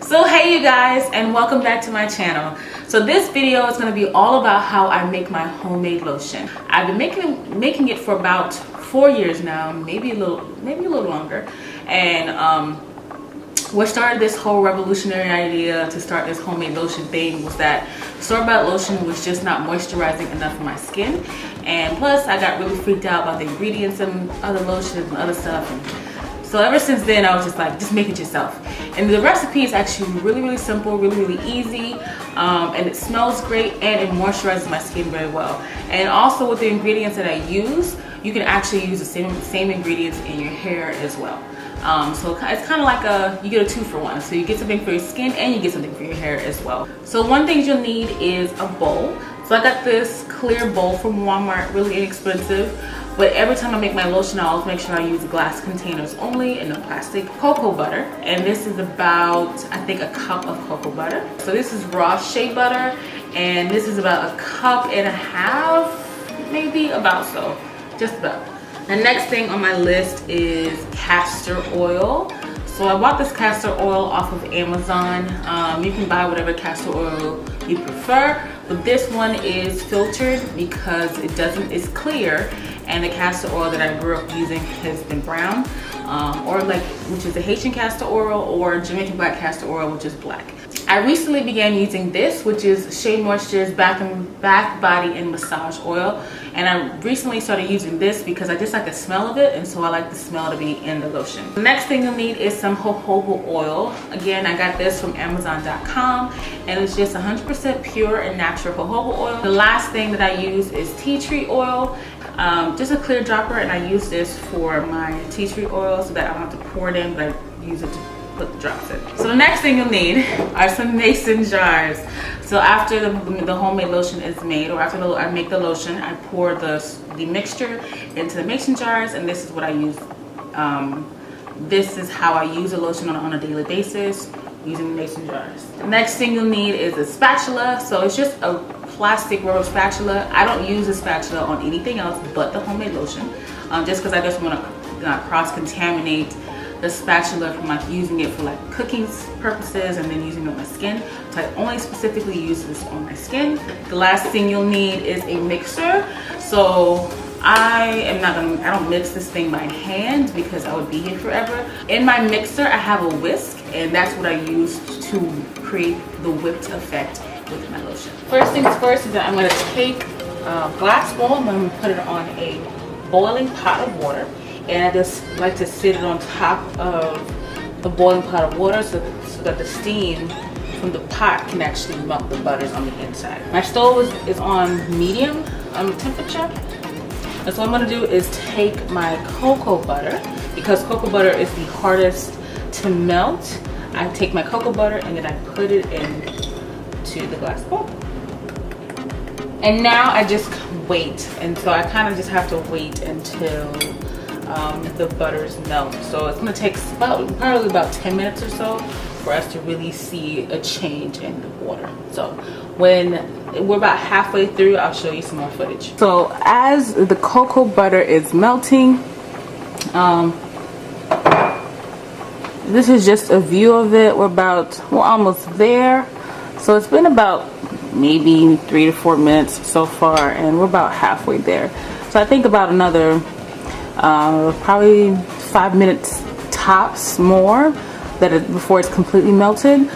So hey you guys, and welcome back to my channel. So this video is going to be all about how I make my homemade lotion. I've been making it for about 4 years now, maybe a little longer. And what started this whole revolutionary idea to start this homemade lotion thing was that store-bought lotion was just not moisturizing enough for my skin, and plus I got really freaked out about the ingredients and other lotions and other stuff. So ever since then, I was just like, just make it yourself. And the recipe is actually really simple, really easy, and it smells great, and it moisturizes my skin very well. And also with the ingredients that I use, you can actually use the same ingredients in your hair as well. So it's kind of like you get a 2-for-1. So you get something for your skin and you get something for your hair as well. So one thing you'll need is a bowl. So I got this clear bowl from Walmart, really inexpensive. But every time I make my lotion, I always make sure I use glass containers only and no plastic. Cocoa butter, and this is about, I think, a cup of cocoa butter. So this is raw shea butter, and this is about 1.5 cups, maybe, about so, just about. The next thing on my list is castor oil. So I bought this castor oil off of Amazon. You can buy whatever castor oil you prefer, but this one is filtered because it's clear, and the castor oil that I grew up using has been brown, which is the Haitian castor oil, or Jamaican black castor oil, which is black. I recently began using this, which is Shea Moisture's bath, body, and massage oil. And I recently started using this because I just like the smell of it, and so I like the smell to be in the lotion. The next thing you'll need is some jojoba oil. Again, I got this from Amazon.com, and it's just 100% pure and natural jojoba oil. The last thing that I use is tea tree oil. Just a clear dropper, and I use this for my tea tree oil so that I don't have to pour it in, but I use it to put the drops in. So the next thing you'll need are some mason jars. So after the homemade lotion is made, or after I make the lotion, I pour the mixture into the mason jars, and this is what I use. This is how I use the lotion on a daily basis, using the mason jars. The next thing you'll need is a spatula. So it's just a plastic rubber spatula. I don't use a spatula on anything else but the homemade lotion, just because I just want to cross-contaminate the spatula from like using it for like cooking purposes and then using it on my skin. So I only specifically use this on my skin. The last thing you'll need is a mixer. So I don't mix this thing by hand because I would be here forever. In my mixer, I have a whisk, and that's what I use to create the whipped effect with my lotion. First things first is that I'm going to take a glass bowl. I'm going to put it on a boiling pot of water, and I just like to sit it on top of the boiling pot of water so that the steam from the pot can actually melt the butters on the inside. My stove is on medium temperature, and so what I'm going to do is take my cocoa butter, because cocoa butter is the hardest to melt. I take my cocoa butter and then I put it into the glass bowl. And now I just wait, and so I kind of just have to wait until the butters melt. So it's going to take probably about 10 minutes or so for us to really see a change in the water. So when we're about halfway through, I'll show you some more footage. So as the cocoa butter is melting, this is just a view of it. We're almost there. So it's been about maybe 3 to 4 minutes so far, and we're about halfway there. So I think about another probably 5 minutes tops more before it's completely melted.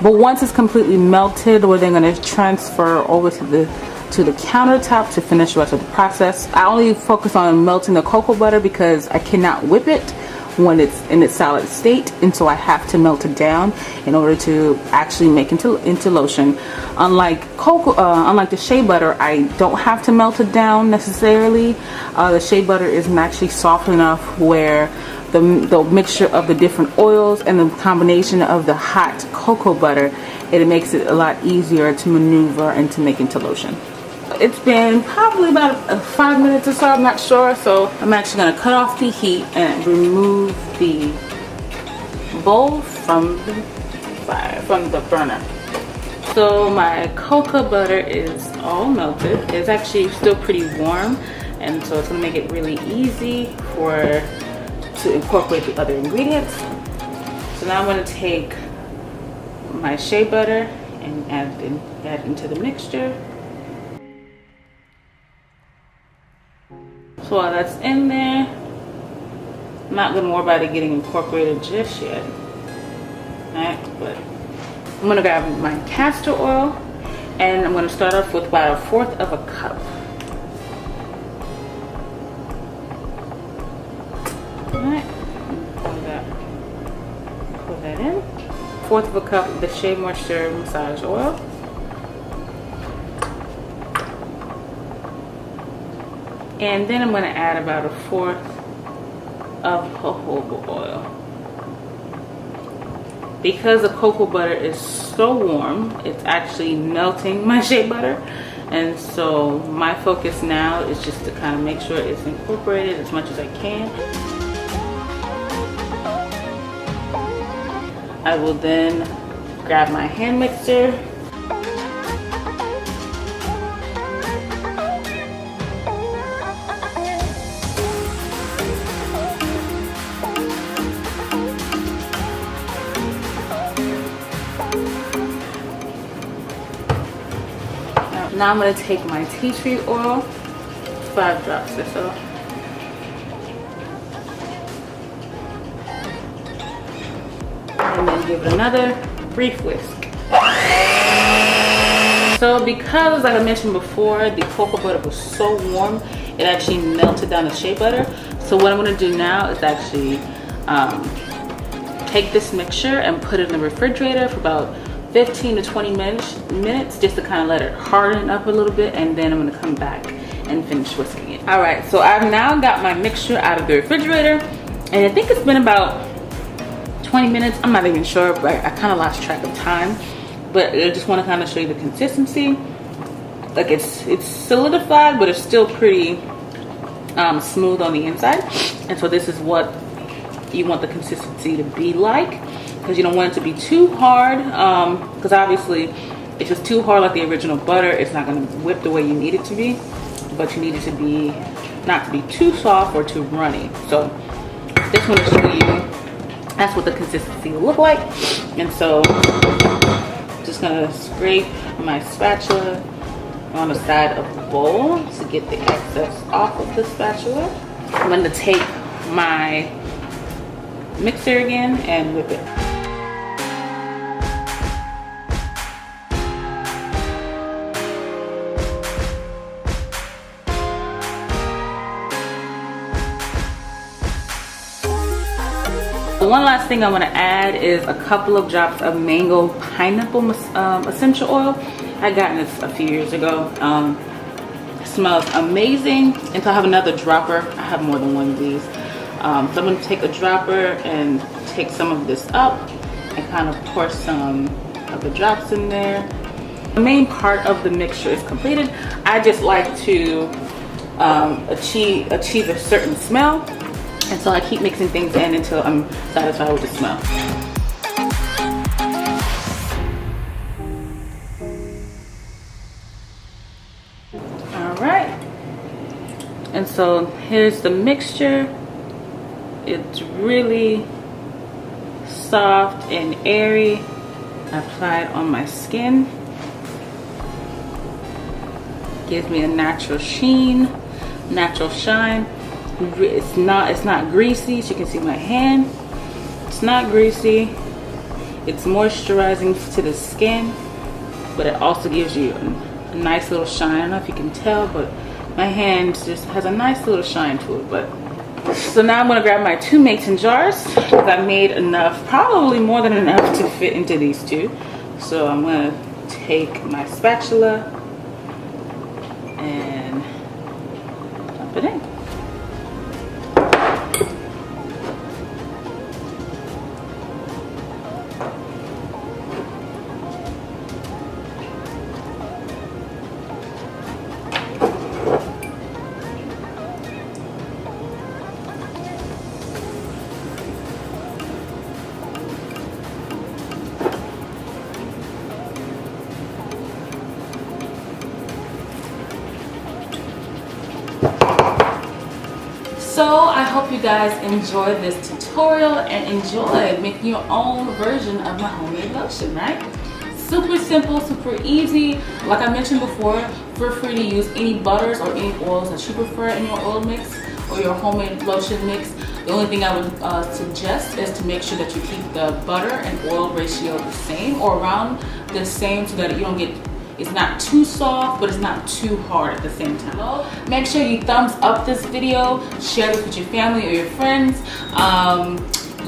But once it's completely melted, we're then going to transfer over to the countertop to finish the rest of the process. I only focus on melting the cocoa butter because I cannot whip it when it's in its solid state, and so I have to melt it down in order to actually make into lotion. Unlike the shea butter, I don't have to melt it down necessarily. The shea butter is actually soft enough where the mixture of the different oils and the combination of the hot cocoa butter, it makes it a lot easier to maneuver and to make into lotion. It's been probably about 5 minutes or so, I'm not sure. So I'm actually going to cut off the heat and remove the bowl from the burner. So my cocoa butter is all melted. It's actually still pretty warm, and so it's going to make it really easy to incorporate the other ingredients. So now I'm going to take my shea butter and add into the mixture. So while that's in there, I'm not going to worry about it getting incorporated just yet. Alright, but I'm going to grab my castor oil, and I'm going to start off with about 1/4 of a cup. Alright, pour that in. 1/4 of a cup of the Shea Moisture Massage Oil. And then I'm going to add about 1/4 of jojoba oil. Because the cocoa butter is so warm, it's actually melting my shea butter. And so my focus now is just to kind of make sure it's incorporated as much as I can. I will then grab my hand mixer. Now I'm going to take my tea tree oil, 5 drops or so. And then give it another brief whisk. So because, like I mentioned before, the cocoa butter was so warm, it actually melted down the shea butter. So what I'm going to do now is actually take this mixture and put it in the refrigerator for about 15 to 20 minutes just to kind of let it harden up a little bit, and then I'm going to come back and finish whisking it. Alright, so I've now got my mixture out of the refrigerator, and I think it's been about 20 minutes. I'm not even sure, but I kind of lost track of time. But I just want to kind of show you the consistency. Like it's solidified, but it's still pretty smooth on the inside. And so this is what you want the consistency to be like, because you don't want it to be too hard, because obviously if it's too hard like the original butter, it's not going to whip the way you need it to be, but you need it to be not to be too soft or too runny. So just want to show you that's what the consistency will look like. And so just going to scrape my spatula on the side of the bowl to get the excess off of the spatula. I'm going to take my mixer again and whip it. One last thing I want to add is a couple of drops of mango pineapple essential oil. I got this a few years ago. It smells amazing. And so I have another dropper. I have more than one of these. So I'm going to take a dropper and take some of this up and kind of pour some of the drops in there. The main part of the mixture is completed. I just like to achieve a certain smell. And so I keep mixing things in until I'm satisfied with the smell. All right. And so here's the mixture. It's really soft and airy. I apply it on my skin. Gives me a natural sheen, natural shine. It's not greasy, so you can see my hand. It's not greasy. It's moisturizing to the skin, but it also gives you a nice little shine. I don't know if you can tell, but my hand just has a nice little shine to it. But so now I'm going to grab my 2 mason jars, because I made enough, probably more than enough to fit into these 2. So I'm going to take my spatula and dump it in. So I hope you guys enjoyed this tutorial and enjoyed making your own version of my homemade lotion, right? Super simple, super easy. Like I mentioned before, feel free to use any butters or any oils that you prefer in your oil mix or your homemade lotion mix. The only thing I would suggest is to make sure that you keep the butter and oil ratio the same or around the same so that you don't get, it's not too soft, but it's not too hard at the same time. Make sure you thumbs up this video, share this with your family or your friends.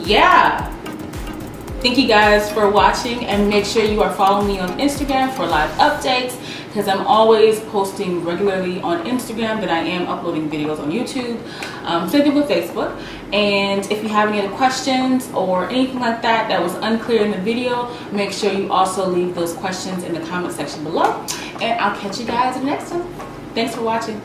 Yeah. Thank you guys for watching, and make sure you are following me on Instagram for live updates, because I'm always posting regularly on Instagram that I am uploading videos on YouTube. Same thing with Facebook. And if you have any other questions or anything like that that was unclear in the video, make sure you also leave those questions in the comment section below. And I'll catch you guys in the next one. Thanks for watching.